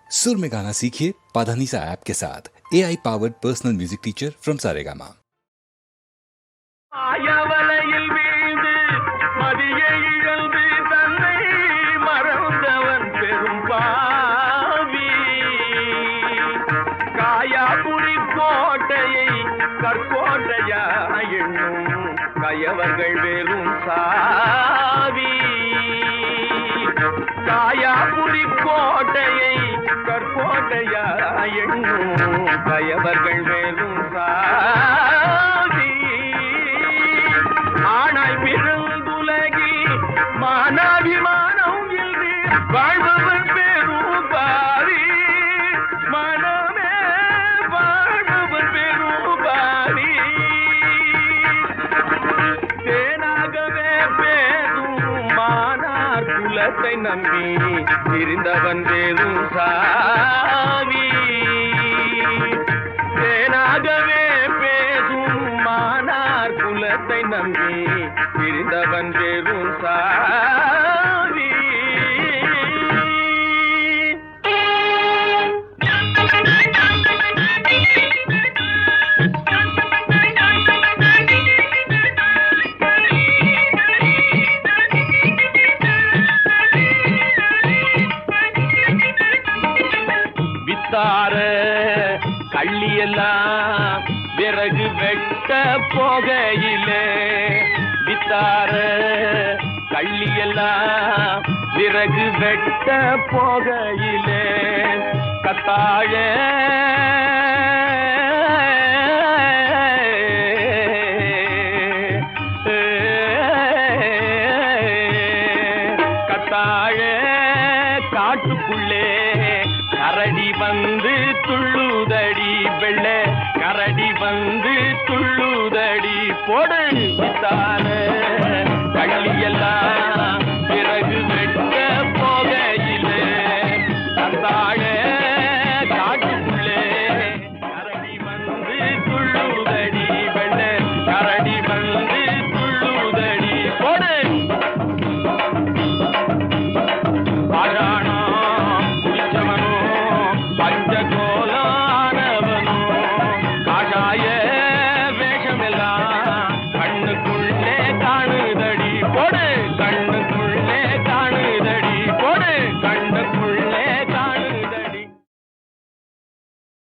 सुर में गाना सीखिए पाधानीसा ऐप के साथ AI powered personal music teacher from Saregama. ஆயவலையில் வீழ்ந்து மதியை இழந்து தன்னை மறந்தவன் பெரும் பாவி காயாபுரி கோட்டையை கற்கோட்டையா எண்ணும் கயவர்கள் வெறும் சாவி காயாபுரி கோட்டையை கற்கோட்டையா எண்ணும் கயவர்கள் வெறும் சாவி ஆனாய் பிறந்துலகி மானாபிமானம் இன்றி வாழ்பவன் பெரும் பாவி மனமே வாழ்பவன் பெரும் பாவி தேனாகவே பேசும் மானார் குலத்தை நம்பி இருந்தவன் பெரும் சாவி தேனாகவே பேசும் மானார் குலத்தை நம்பி இருந்தவன் பெரும் சாவி வித்தார கள்ளியெல்லாம் விறகு வெட்ட போகையிலே வித்தார கள்ளியெல்லாம் விறகு வெட்ட போகையிலே கத்தாழ கத்தாழ காட்டுக்குள்ளே கரடி வந்து துள்ளு